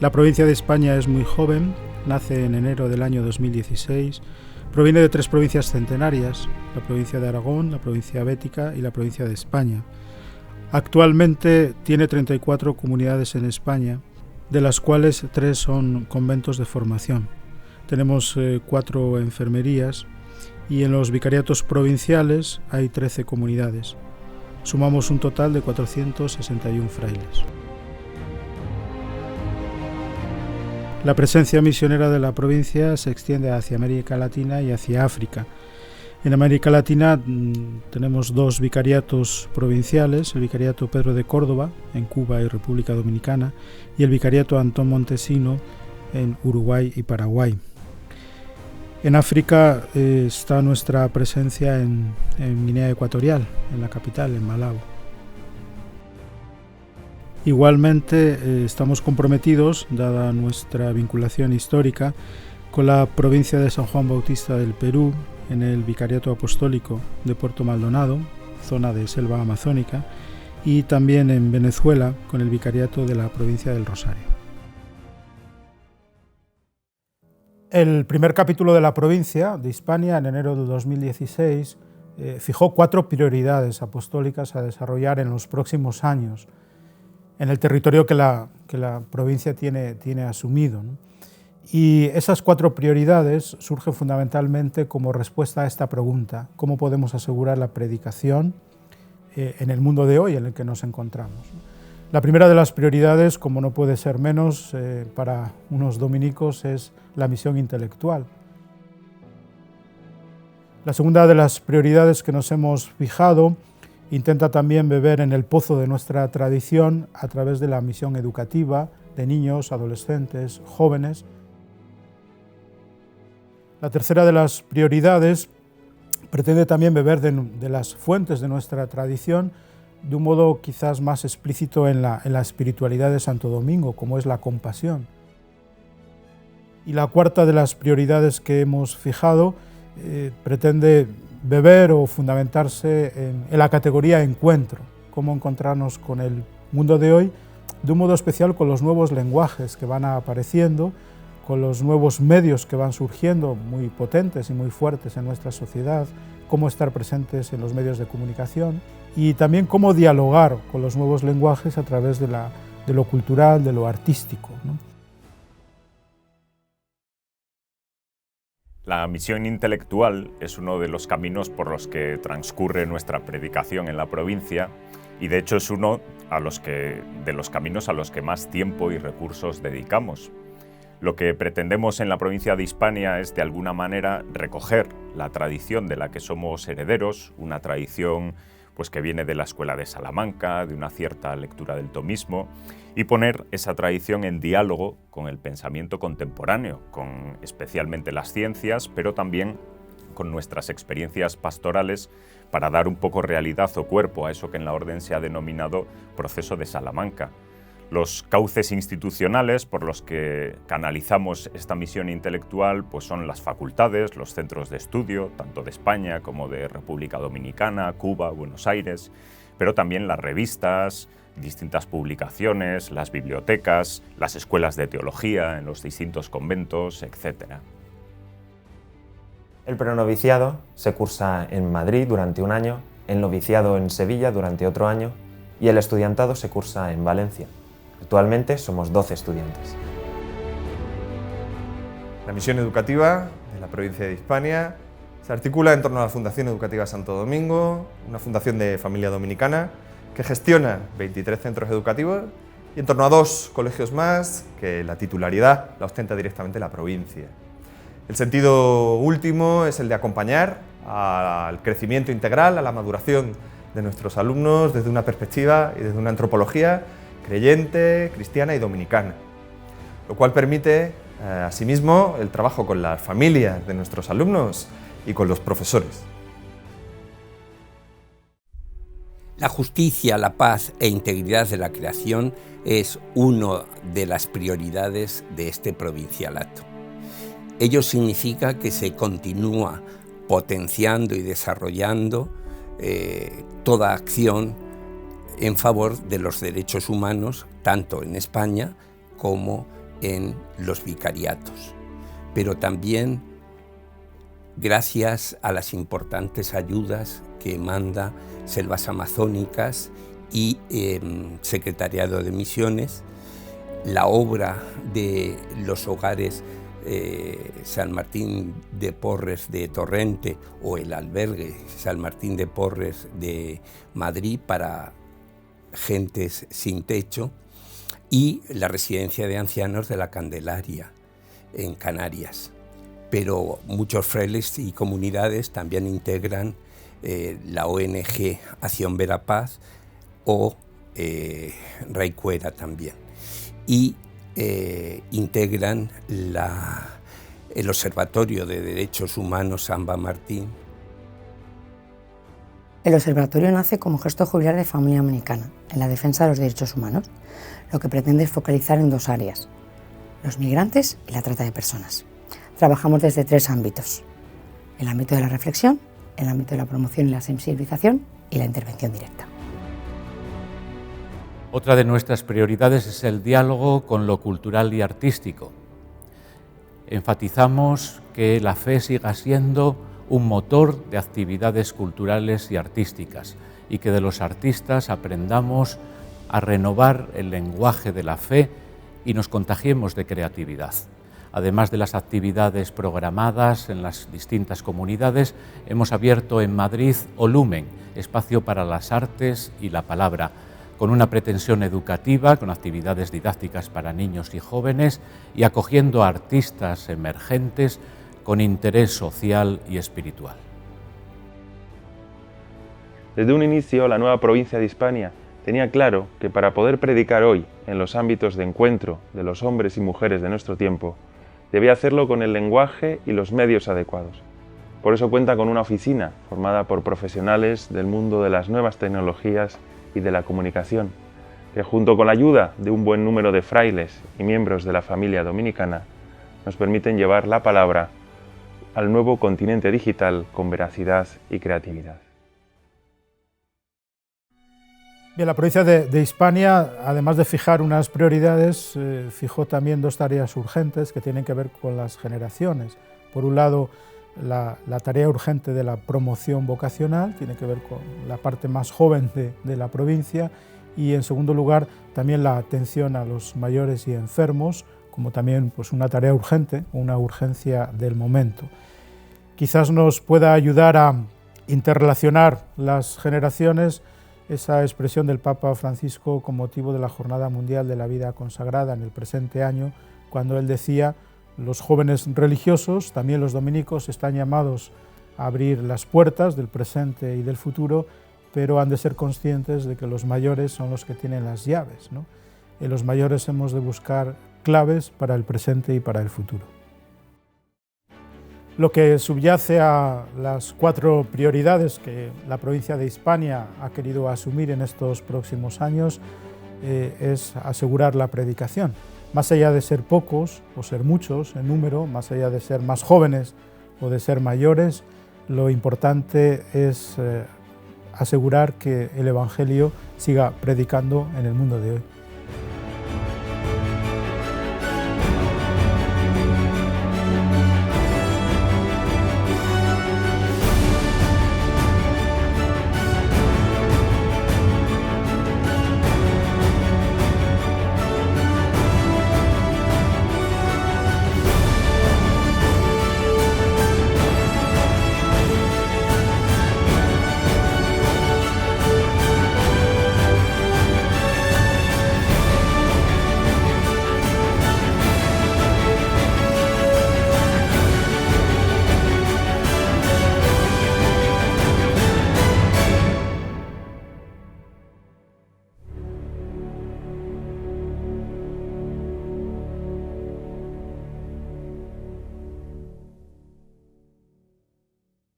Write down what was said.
La provincia de España es muy joven, nace en enero del año 2016, proviene de 3 provincias centenarias, la provincia de Aragón, la provincia bética y la provincia de España. Actualmente tiene 34 comunidades en España, de las cuales 3 son conventos de formación. Tenemos 4 enfermerías y en los vicariatos provinciales hay 13 comunidades. Sumamos un total de 461 frailes. La presencia misionera de la provincia se extiende hacia América Latina y hacia África. En América Latina tenemos 2 vicariatos provinciales, el vicariato Pedro de Córdoba, en Cuba y República Dominicana, y el vicariato Antón Montesino, en Uruguay y Paraguay. En África está nuestra presencia en Guinea Ecuatorial, en la capital, en Malabo. Igualmente estamos comprometidos, dada nuestra vinculación histórica, con la provincia de San Juan Bautista del Perú, en el Vicariato Apostólico de Puerto Maldonado, zona de selva amazónica, y también en Venezuela, con el Vicariato de la provincia del Rosario. El primer capítulo de la provincia de Hispania, en enero de 2016, fijó 4 prioridades apostólicas a desarrollar en los próximos años, en el territorio que la provincia tiene asumido, ¿no? Y esas 4 prioridades surgen fundamentalmente como respuesta a esta pregunta: ¿cómo podemos asegurar la predicación en el mundo de hoy en el que nos encontramos? La primera de las prioridades, como no puede ser menos para unos dominicos, es la misión intelectual. La segunda de las prioridades que nos hemos fijado intenta también beber en el pozo de nuestra tradición a través de la misión educativa de niños, adolescentes, jóvenes. La tercera de las prioridades pretende también beber de las fuentes de nuestra tradición de un modo quizás más explícito en la espiritualidad de Santo Domingo, como es la compasión. Y la cuarta de las prioridades que hemos fijado pretende beber o fundamentarse en la categoría encuentro, cómo encontrarnos con el mundo de hoy, de un modo especial con los nuevos lenguajes que van apareciendo, con los nuevos medios que van surgiendo, muy potentes y muy fuertes en nuestra sociedad, cómo estar presentes en los medios de comunicación y también cómo dialogar con los nuevos lenguajes a través de lo cultural, de lo artístico, ¿no? La misión intelectual es uno de los caminos por los que transcurre nuestra predicación en la provincia y de hecho es uno de los caminos a los que más tiempo y recursos dedicamos. Lo que pretendemos en la provincia de Hispania es, de alguna manera, recoger la tradición de la que somos herederos, una tradición pues, que viene de la Escuela de Salamanca, de una cierta lectura del tomismo, y poner esa tradición en diálogo con el pensamiento contemporáneo, con especialmente las ciencias, pero también con nuestras experiencias pastorales, para dar un poco realidad o cuerpo a eso que en la orden se ha denominado proceso de Salamanca. Los cauces institucionales por los que canalizamos esta misión intelectual pues son las facultades, los centros de estudio, tanto de España como de República Dominicana, Cuba, Buenos Aires, pero también las revistas, distintas publicaciones, las bibliotecas, las escuelas de teología en los distintos conventos, etc. El prenoviciado se cursa en Madrid durante un año, el noviciado en Sevilla durante otro año y el estudiantado se cursa en Valencia. Actualmente somos 12 estudiantes. La misión educativa de la provincia de Hispania se articula en torno a la Fundación Educativa Santo Domingo, una fundación de familia dominicana que gestiona 23 centros educativos y en torno a 2 colegios más que la titularidad la ostenta directamente la provincia. El sentido último es el de acompañar al crecimiento integral, a la maduración de nuestros alumnos desde una perspectiva y desde una antropología creyente, cristiana y dominicana, lo cual permite asimismo el trabajo con las familias de nuestros alumnos y con los profesores. La justicia, la paz e integridad de la creación es una de las prioridades de este provincialato. Ello significa que se continúa potenciando y desarrollando toda acción en favor de los derechos humanos, tanto en España como en los vicariatos, pero también gracias a las importantes ayudas que manda Selvas Amazónicas y Secretariado de Misiones, la obra de los hogares San Martín de Porres de Torrente o el albergue San Martín de Porres de Madrid para gentes sin techo, y la residencia de ancianos de la Candelaria en Canarias. Pero muchos frailes y comunidades también integran la ONG Acción Verapaz o Raicuera también, y integran el Observatorio de Derechos Humanos Samba Martín. El observatorio nace como gesto jubilar de familia dominicana en la defensa de los derechos humanos. Lo que pretende es focalizar en dos áreas: los migrantes y la trata de personas. Trabajamos desde tres ámbitos: el ámbito de la reflexión, el ámbito de la promoción y la sensibilización y la intervención directa. Otra de nuestras prioridades es el diálogo con lo cultural y artístico. Enfatizamos que la fe siga siendo un motor de actividades culturales y artísticas y que de los artistas aprendamos a renovar el lenguaje de la fe y nos contagiemos de creatividad. Además de las actividades programadas en las distintas comunidades, hemos abierto en Madrid Olumen, espacio para las artes y la palabra, con una pretensión educativa, con actividades didácticas para niños y jóvenes y acogiendo a artistas emergentes con interés social y espiritual. Desde un inicio, la nueva provincia de Hispania tenía claro que para poder predicar hoy en los ámbitos de encuentro de los hombres y mujeres de nuestro tiempo, debía hacerlo con el lenguaje y los medios adecuados. Por eso cuenta con una oficina formada por profesionales del mundo de las nuevas tecnologías y de la comunicación, que junto con la ayuda de un buen número de frailes y miembros de la familia dominicana, nos permiten llevar la palabra al nuevo continente digital con veracidad y creatividad. Bien, la provincia de Hispania, además de fijar unas prioridades, fijó también dos tareas urgentes que tienen que ver con las generaciones. Por un lado, la tarea urgente de la promoción vocacional, tiene que ver con la parte más joven de la provincia, y en segundo lugar, también la atención a los mayores y enfermos, como también pues, una tarea urgente, una urgencia del momento. Quizás nos pueda ayudar a interrelacionar las generaciones esa expresión del Papa Francisco con motivo de la Jornada Mundial de la Vida Consagrada en el presente año, cuando él decía: los jóvenes religiosos, también los dominicos, están llamados a abrir las puertas del presente y del futuro, pero han de ser conscientes de que los mayores son los que tienen las llaves, ¿no? En los mayores hemos de buscar claves para el presente y para el futuro. Lo que subyace a las 4 prioridades que la provincia de Hispania ha querido asumir en estos próximos años es asegurar la predicación. Más allá de ser pocos o ser muchos en número, más allá de ser más jóvenes o de ser mayores, lo importante es asegurar que el Evangelio siga predicando en el mundo de hoy.